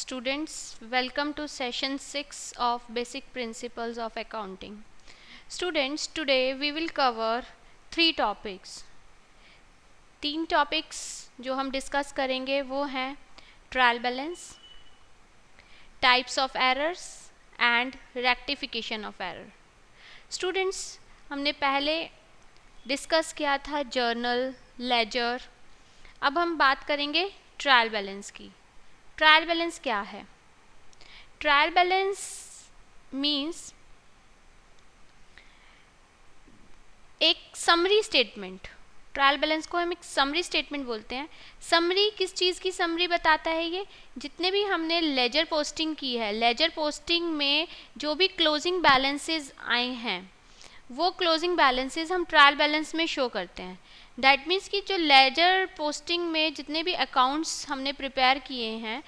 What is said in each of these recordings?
Students, welcome to session 6 of Basic Principles of Accounting. Students, today we will cover 3 topics. 3 topics जो हम discuss करेंगे वो हैं trial balance, types of errors and rectification of error. Students, हमने पहले discuss किया था journal, laser. अब हम बात करेंगे ट्रायल बैलेंस की. ट्रायल बैलेंस क्या है? ट्रायल बैलेंस मीन्स एक समरी स्टेटमेंट. ट्रायल बैलेंस को हम एक समरी स्टेटमेंट बोलते हैं. समरी किस चीज़ की समरी बताता है? ये जितने भी हमने लेजर पोस्टिंग की है, लेजर पोस्टिंग में जो भी क्लोजिंग बैलेंसेस आए हैं वो क्लोजिंग बैलेंसेस हम ट्रायल बैलेंस में शो करते हैं. दैट मीन्स कि जो लेजर पोस्टिंग में जितने भी अकाउंट्स हमने प्रिपेयर किए हैं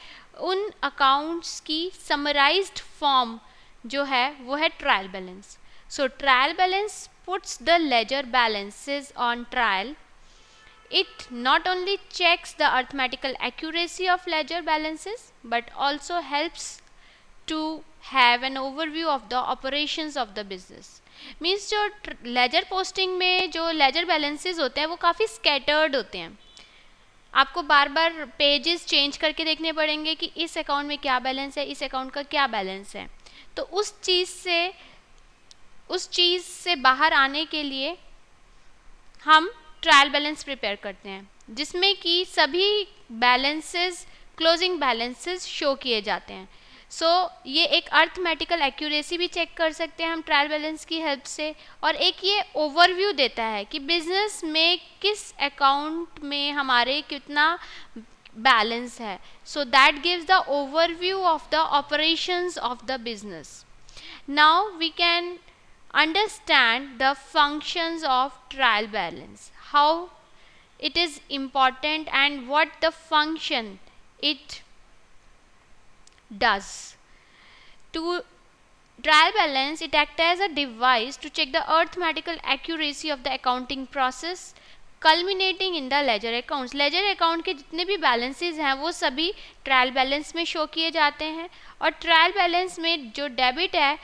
उन अकाउंट्स की समराइज्ड फॉर्म जो है वो है trial balance. So trial balance puts the ledger balances on trial. It not only checks the arithmetical accuracy of ledger balances but also helps to have an overview of the operations of the business. Means जो ledger posting में जो ledger balances होते हैं वो काफ़ी scattered होते हैं. आपको बार बार पेजेस चेंज करके देखने पड़ेंगे कि इस अकाउंट में क्या बैलेंस है, इस अकाउंट का क्या बैलेंस है. तो उस चीज़ से बाहर आने के लिए हम ट्रायल बैलेंस प्रिपेयर करते हैं जिसमें कि सभी बैलेंसेस क्लोजिंग बैलेंसेस शो किए जाते हैं. सो ये एक अर्थमेटिकल एक्यूरेसी भी चेक कर सकते हैं हम ट्रायल बैलेंस की हेल्प से, और एक ये ओवरव्यू देता है कि बिजनेस में किस अकाउंट में हमारे कितना बैलेंस है. So that gives the overview of the operations of the business. Now we can understand the functions of trial balance, how it is important and what the function it does. To trial balance, it acts as a device to check the arithmetical accuracy of the accounting process culminating in the ledger accounts. ledger account के जितने भी balances हैं वो सभी trial balance में show किए जाते हैं, और trial balance में जो डेबिट है,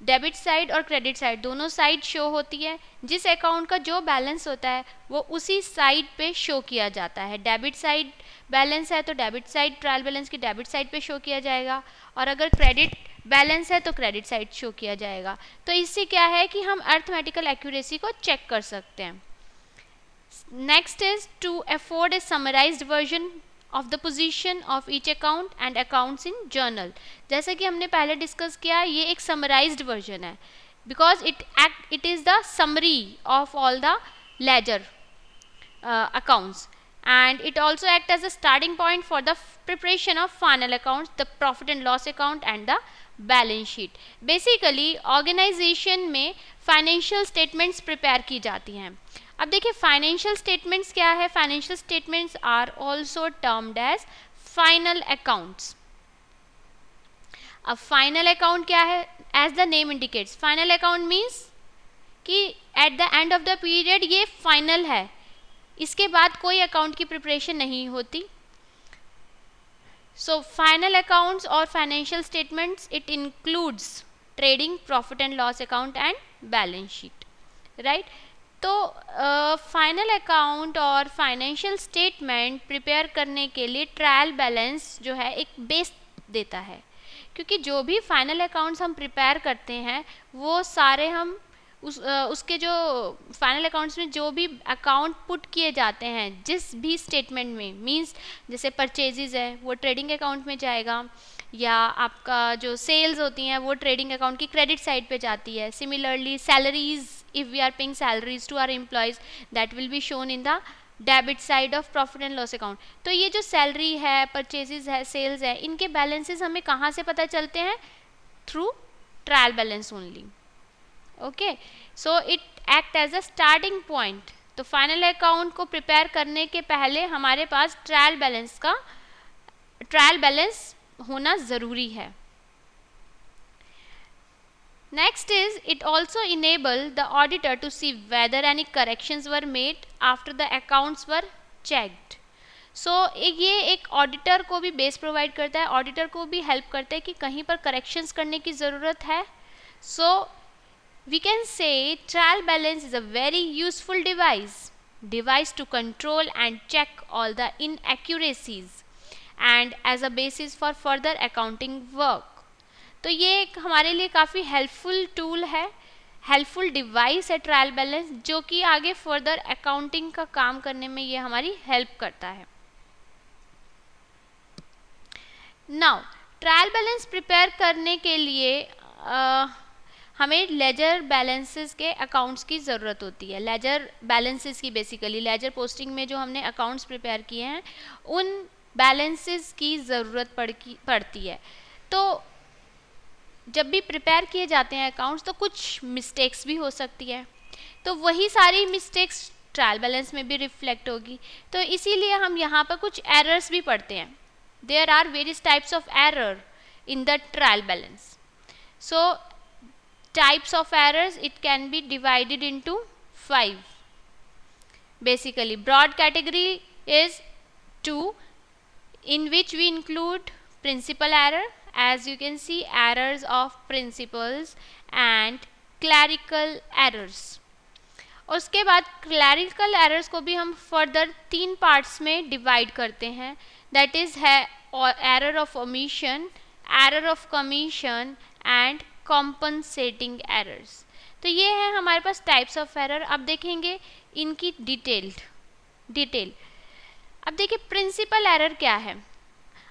डेबिट साइड और क्रेडिट साइड दोनों साइड शो होती है. जिस अकाउंट का जो बैलेंस होता है वो उसी साइड पे शो किया जाता है. डेबिट साइड बैलेंस है तो डेबिट साइड ट्रायल बैलेंस की डेबिट साइड पे शो किया जाएगा, और अगर क्रेडिट बैलेंस है तो क्रेडिट साइड शो किया जाएगा. तो इससे क्या है कि हम अर्थमेटिकल एक्यूरेसी को चेक कर सकते हैं. Next is to afford a summarised version of the position of each account and accounts in journal. जैसा कि हमने पहले डिस्कस किया, ये एक समराइज्ड वर्जन है because it is the summary of all the ledger accounts, and it also acts as a starting point for the preparation of final accounts, the profit and loss account and the balance sheet. Basically organisation में financial statements prepare की जाती हैं. अब देखिए financial statements क्या है. Financial statements are also termed as final accounts. अब final account क्या है? As the name indicates, final account means कि at the end of the period ये फाइनल है, इसके बाद कोई अकाउंट की प्रिपरेशन नहीं होती. So final accounts or financial statements, it includes trading, profit and loss account and balance sheet, right? तो फाइनल अकाउंट और फाइनेंशियल स्टेटमेंट प्रिपेयर करने के लिए ट्रायल बैलेंस जो है एक बेस देता है, क्योंकि जो भी फाइनल अकाउंट्स हम प्रिपेयर करते हैं वो सारे हम उसके जो फाइनल अकाउंट्स में जो भी अकाउंट पुट किए जाते हैं जिस भी स्टेटमेंट में, मींस जैसे परचेजेस है वो ट्रेडिंग अकाउंट में जाएगा, या आपका जो सेल्स होती हैं वो ट्रेडिंग अकाउंट की क्रेडिट साइड पे जाती है. Similarly salaries, if we are paying salaries to our employees, that will be shown in the debit side of profit and loss account. तो ये जो सैलरी है, परचेजेस है, सेल्स है, इनके बैलेंसेस हमें कहाँ से पता चलते हैं? Through trial balance only. Okay, so it act as a starting point. तो फाइनल अकाउंट को प्रिपेयर करने के पहले हमारे पास ट्रायल बैलेंस होना ज़रूरी है. Next is it also enable the auditor to see whether any corrections were made after the accounts were checked. ये एक ऑडिटर को भी बेस प्रोवाइड करता है, ऑडिटर को भी हेल्प करता है कि कहीं पर करेक्शंस करने की ज़रूरत है. So we can say trial balance is a very useful device to control and check all the inaccuracies and as a basis for further accounting work. तो ये एक हमारे लिए काफ़ी हेल्पफुल टूल है, हेल्पफुल डिवाइस है ट्रायल बैलेंस, जो कि आगे फर्दर अकाउंटिंग का काम करने में ये हमारी हेल्प करता है. नाउ ट्रायल बैलेंस प्रिपेयर करने के लिए हमें लेजर बैलेंसेस के अकाउंट्स की ज़रूरत होती है. लेजर बैलेंसेस की बेसिकली लेजर पोस्टिंग में जो हमने अकाउंट्स प्रिपेयर किए हैं उन बैलेंसेस की ज़रूरत पड़ती है. तो जब भी प्रिपेयर किए जाते हैं अकाउंट्स तो कुछ मिस्टेक्स भी हो सकती है, तो वही सारी मिस्टेक्स ट्रायल बैलेंस में भी रिफ्लेक्ट होगी. तो इसीलिए हम यहाँ पर कुछ एरर्स भी पढ़ते हैं. There are various types of error in the trial balance. So types of errors, it can be divided into 5. Basically broad category is 2, in which we include principal error, as you can see, errors of principles and clerical errors. उसके बाद clerical errors को भी हम further 3 parts में divide करते हैं. that is error of omission, error of commission and compensating errors. तो ये है हमारे पास टाइप्स ऑफ एरर. अब देखेंगे इनकी डिटेल. अब देखिए प्रिंसिपल एरर क्या है.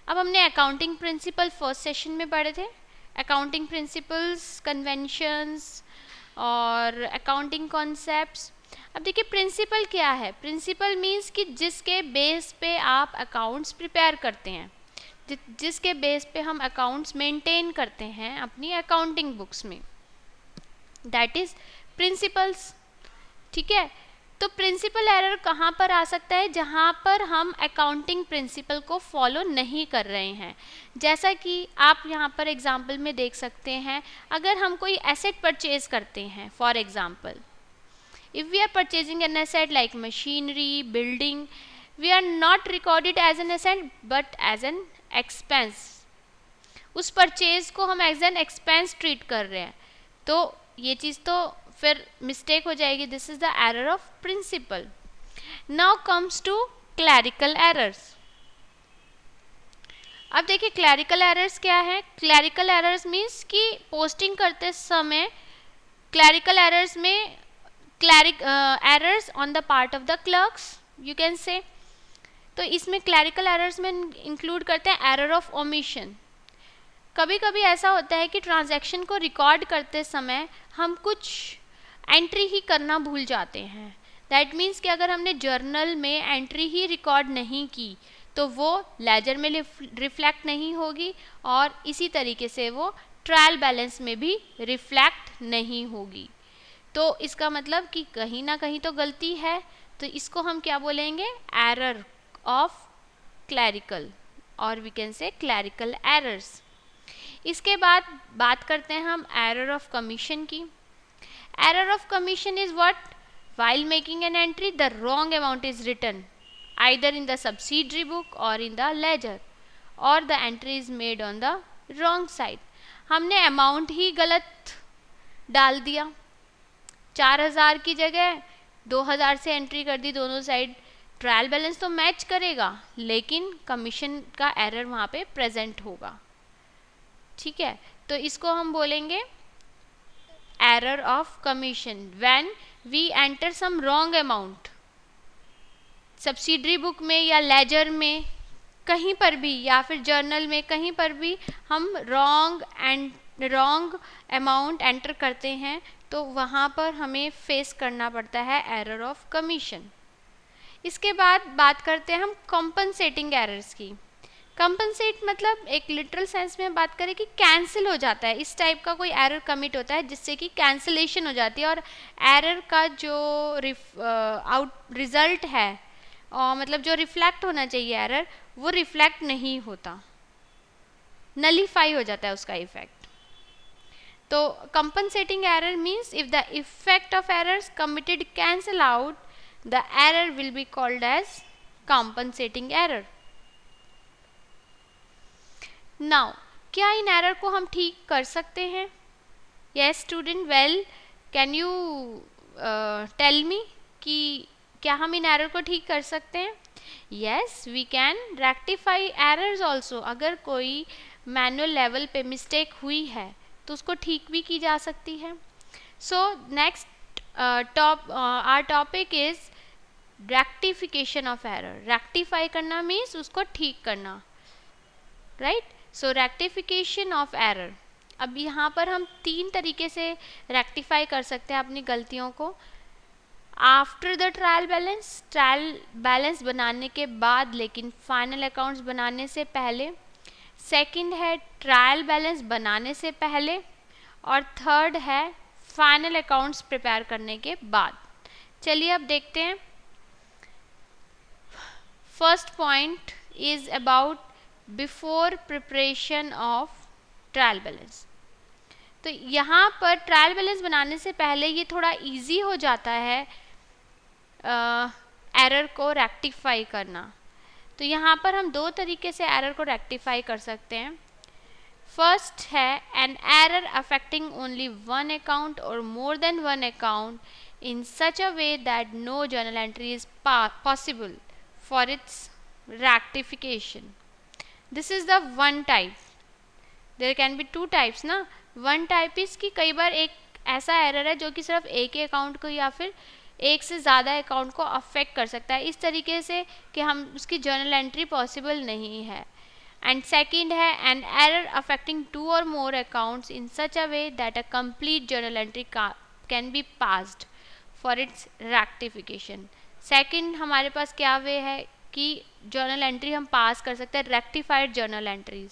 अब हमने अकाउंटिंग प्रिंसिपल फर्स्ट सेशन में पढ़े थे, अकाउंटिंग प्रिंसिपल्स, कन्वेंशंस और अकाउंटिंग कॉन्सेप्ट्स. अब देखिए प्रिंसिपल क्या है. प्रिंसिपल मीन्स कि जिसके बेस पे आप अकाउंट्स प्रिपेयर करते हैं, जिसके बेस पे हम अकाउंट्स मेंटेन करते हैं अपनी अकाउंटिंग बुक्स में, दैट इज़ प्रिंसिपल्स. ठीक है. तो प्रिंसिपल एरर कहाँ पर आ सकता है, जहाँ पर हम अकाउंटिंग प्रिंसिपल को फॉलो नहीं कर रहे हैं. जैसा कि आप यहाँ पर एग्जांपल में देख सकते हैं, अगर हम कोई एसेट परचेज करते हैं, for example if we are purchasing an asset like machinery, building, we are not recorded as an asset but as an expense. उस परचेज को हम एज एन एक्सपेंस ट्रीट कर रहे हैं, तो ये चीज़ तो फिर मिस्टेक हो जाएगी. This is the error of principle. Now comes to clerical errors. अब देखिए क्लैरिकल एरर्स क्या है. क्लैरिकल एरर्स मीन्स कि पोस्टिंग करते समय क्लैरिकल एरर्स में errors on the part of the clerks you can say. तो इसमें क्लैरिकल एरर्स में इंक्लूड करते हैं एरर ऑफ ओमिशन. कभी कभी ऐसा होता है कि ट्रांजैक्शन को रिकॉर्ड करते समय हम कुछ एंट्री ही करना भूल जाते हैं. दैट मीन्स कि अगर हमने जर्नल में एंट्री ही रिकॉर्ड नहीं की तो वो लेजर में रिफ्लेक्ट नहीं होगी और इसी तरीके से वो ट्रायल बैलेंस में भी रिफ्लेक्ट नहीं होगी. तो इसका मतलब कि कहीं ना कहीं तो गलती है. तो इसको हम क्या बोलेंगे, एरर ऑफ क्लैरिकल, और we can say clerical errors. इसके बाद बात करते हैं हम एरर ऑफ कमीशन की. Error of commission is what, while making an entry the wrong amount is written either in the subsidiary book or in the ledger or the entry is made on the wrong side. हमने amount ही गलत डाल दिया, 4000 की जगह 2000 से entry कर दी दोनों side. Trial balance तो मैच करेगा लेकिन कमीशन का एरर वहाँ पे प्रेजेंट होगा. ठीक है. तो इसको हम बोलेंगे error of commission when we enter some wrong amount. Subsidiary book में या लेजर में कहीं पर भी या फिर जर्नल में कहीं पर भी हम रॉन्ग अमाउंट एंटर करते हैं तो वहाँ पर हमें फेस करना पड़ता है एरर ऑफ कमीशन. इसके बाद बात करते हैं हम कॉम्पनसेटिंग एरर्स की. कंपनसेट मतलब एक लिटरल सेंस में बात करें कि कैंसिल हो जाता है. इस टाइप का कोई एरर कमिट होता है जिससे कि कैंसिलेशन हो जाती है और एरर का जो रिजल्ट है और मतलब जो रिफ्लेक्ट होना चाहिए एरर वो रिफ्लेक्ट नहीं होता, नलीफाई हो जाता है उसका इफेक्ट. तो compensating error means if the effect of errors committed cancel out the error will be called as compensating error. Now, क्या इन एरर को हम ठीक कर सकते हैं? Yes student, well, can you tell me कि क्या हम इन एरर को ठीक कर सकते हैं? Yes, we can rectify errors also. अगर कोई मैनुअल लेवल पे मिस्टेक हुई है तो उसको ठीक भी की जा सकती है. So next our topic is rectification of error. Rectify करना means उसको ठीक करना, right? So rectification of error. अब यहाँ पर हम 3 तरीके से रेक्टिफाई कर सकते हैं अपनी गलतियों को. आफ्टर द ट्रायल बैलेंस बनाने के बाद लेकिन फाइनल अकाउंट्स बनाने से पहले. सेकंड है ट्रायल बैलेंस बनाने से पहले. और थर्ड है फाइनल अकाउंट्स प्रिपेयर करने के बाद. चलिए अब देखते हैं. First point is about before preparation of trial balance. तो यहाँ पर ट्रायल बैलेंस बनाने से पहले ये थोड़ा इजी हो जाता है एरर को रेक्टिफाई करना. तो यहाँ पर हम 2 तरीके से एरर को रेक्टिफाई कर सकते हैं. फर्स्ट है an error affecting only one account और more than one account in such a way that no journal entry is possible for its rectification. This is the one type. There can be 2 types ना. One type is कि कई बार एक ऐसा error है जो कि सिर्फ एक ही अकाउंट को या फिर एक से ज़्यादा अकाउंट को अफेक्ट कर सकता है इस तरीके से कि हम उसकी जर्नल एंट्री पॉसिबल नहीं है. एंड सेकेंड है an error affecting 2 or more accounts in such a way that a complete journal entry can be passed for its rectification. Second हमारे पास क्या वे है कि जर्नल एंट्री हम पास कर सकते हैं रेक्टिफाइड जर्नल एंट्रीज.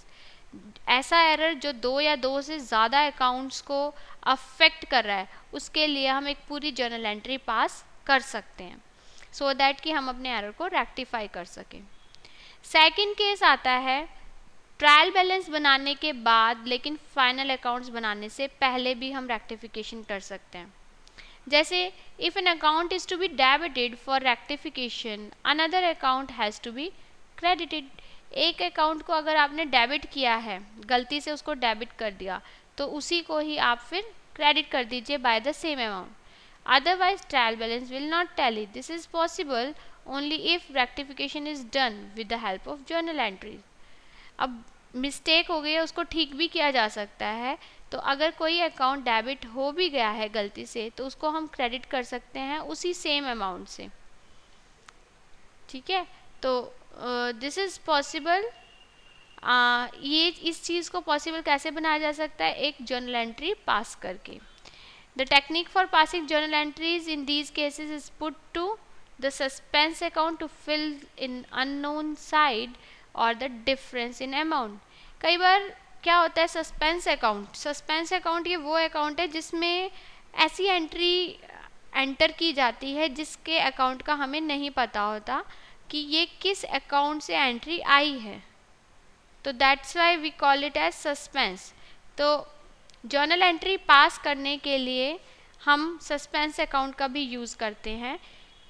ऐसा एरर जो 2 या 2 से ज़्यादा अकाउंट्स को अफेक्ट कर रहा है उसके लिए हम एक पूरी जर्नल एंट्री पास कर सकते हैं सो दैट कि हम अपने एरर को रेक्टिफाई कर सकें. सेकेंड केस आता है ट्रायल बैलेंस बनाने के बाद लेकिन फाइनल अकाउंट्स बनाने से पहले भी हम रेक्टिफिकेशन कर सकते हैं. जैसे if an account is to be debited for rectification another account has to be credited. एक अकाउंट को अगर आपने डेबिट किया है, गलती से उसको डेबिट कर दिया, तो उसी को ही आप फिर क्रेडिट कर दीजिए by the same amount. Otherwise trial balance will not tally. This is possible only if rectification is done with the help of journal entries. अब मिस्टेक हो गई है उसको ठीक भी किया जा सकता है. तो अगर कोई अकाउंट डेबिट हो भी गया है गलती से तो उसको हम क्रेडिट कर सकते हैं उसी सेम अमाउंट से. ठीक है, तो दिस इज़ पॉसिबल. ये इस चीज़ को पॉसिबल कैसे बनाया जा सकता है? एक जर्नल एंट्री पास करके. The technique for passing journal entries in these cases is put to the suspense account to fill in unknown side और द डिफरेंस इन अमाउंट. कई बार क्या होता है सस्पेंस अकाउंट ये वो अकाउंट है जिसमें ऐसी एंट्री एंटर की जाती है जिसके अकाउंट का हमें नहीं पता होता कि ये किस अकाउंट से एंट्री आई है. तो that's why we call it as suspense. तो जर्नल एंट्री पास करने के लिए हम सस्पेंस अकाउंट का भी यूज़ करते हैं.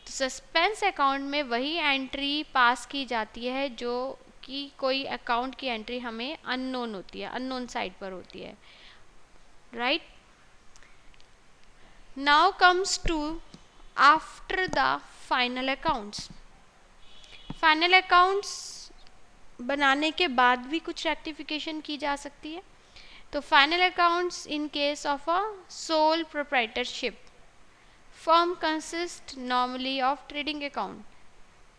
तो सस्पेंस अकाउंट में वही एंट्री पास की जाती है जो कि कोई अकाउंट की एंट्री हमें अननोन होती है, अननोन साइड पर होती है. Right, now comes to after the final accounts. Final accounts बनाने के बाद भी कुछ रेक्टिफिकेशन की जा सकती है. तो final accounts in case of a sole proprietorship firm consists normally of trading account,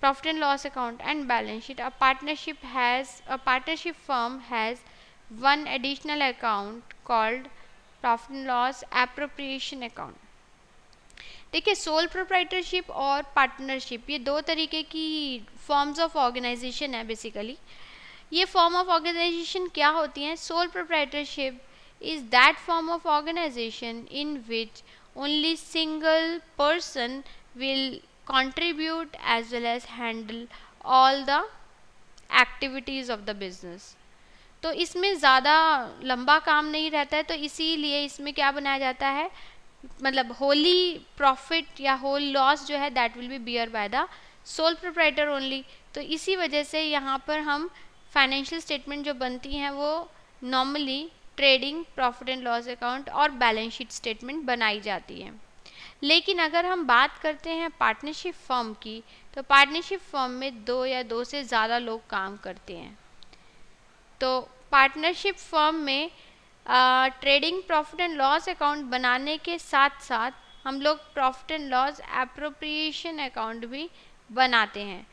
profit and loss account and balance sheet. A partnership firm has one additional account called profit and loss appropriation account. देखिए, sole proprietorship और partnership ये 2 तरीके की forms of organisation है. Basically ये form of organisation क्या होती हैं? Sole proprietorship is that form of organisation in which only single person will contribute as well as handle all the activities of the business. तो इसमें ज़्यादा लंबा काम नहीं रहता है, तो इसीलिए इसमें क्या बनाया जाता है, मतलब होली प्रॉफिट या होल लॉस जो है that will be bear by the sole proprietor only. तो इसी वजह से यहाँ पर हम फाइनेंशियल स्टेटमेंट जो बनती हैं वो normally trading, profit and loss account और बैलेंस शीट स्टेटमेंट बनाई जाती है। लेकिन अगर हम बात करते हैं पार्टनरशिप फर्म की, तो पार्टनरशिप फर्म में 2 या 2 से ज़्यादा लोग काम करते हैं। तो पार्टनरशिप फर्म में trading, profit and loss account बनाने के साथ साथ हम लोग profit and loss appropriation account भी बनाते हैं।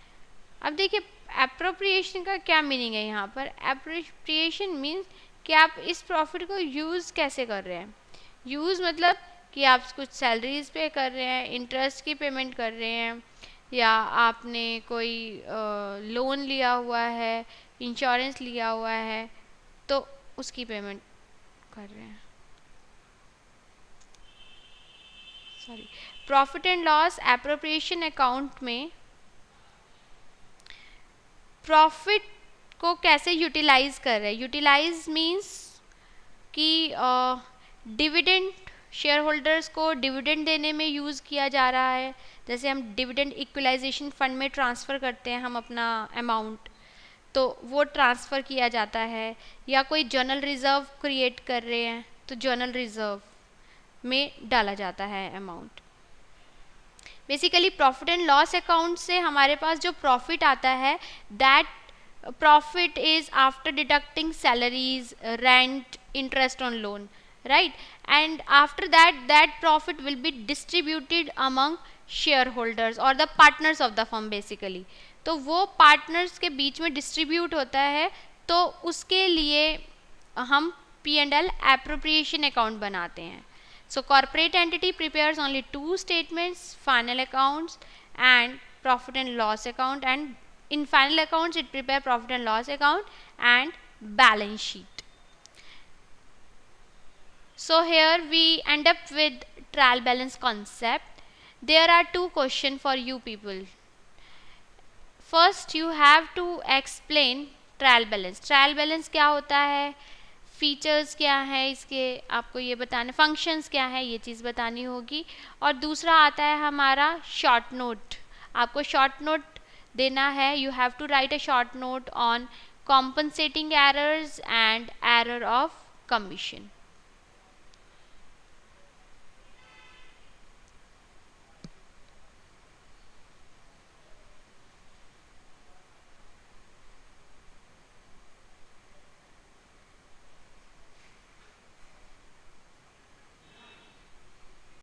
अब देखिए एप्रोप्रिएशन का क्या मीनिंग है यहाँ पर। एप्रोप्रिएशन मीन्स कि आप इस प्रॉफिट को यूज़ कैसे कर रहे हैं। यूज़ मतलब कि आप कुछ सैलरीज पे कर रहे हैं, इंटरेस्ट की पेमेंट कर रहे हैं, या आपने कोई लोन लिया हुआ है, इंश्योरेंस लिया हुआ है, तो उसकी पेमेंट कर रहे हैं। Sorry, profit and loss appropriation account में प्रॉफिट को कैसे यूटिलाइज कर रहे हैं। यूटिलाइज मीन्स कि डिविडेंड शेयर होल्डर्स को डिविडेंड देने में यूज़ किया जा रहा है। जैसे हम डिविडेंड इक्वलाइजेशन फंड में ट्रांसफ़र करते हैं हम अपना अमाउंट, तो वो ट्रांसफ़र किया जाता है। या कोई जनरल रिज़र्व क्रिएट कर रहे हैं तो जनरल रिज़र्व में डाला जाता है amount. Basically profit and loss account से हमारे पास जो प्रॉफिट आता है, that profit is after deducting salaries, rent, interest on loan, right? And after that, that profit will be distributed among shareholders or the partners of the firm basically. तो वो partners के बीच में distribute होता है, तो उसके लिए हम P&L appropriation account बनाते हैं. So corporate entity prepares only 2 statements, final accounts and profit and loss account, and in final accounts it prepare profit and loss account and balance sheet. So here we end up with trial balance concept. There are 2 questions for you people. First you have to explain trial balance. Trial balance क्या होता है, features क्या है इसके, आपको ये बताना, functions क्या है, ये चीज़ बतानी होगी। और दूसरा आता है हमारा शॉर्ट नोट। आपको शॉर्ट नोट देना है। You have to write a short note on compensating errors and error of commission.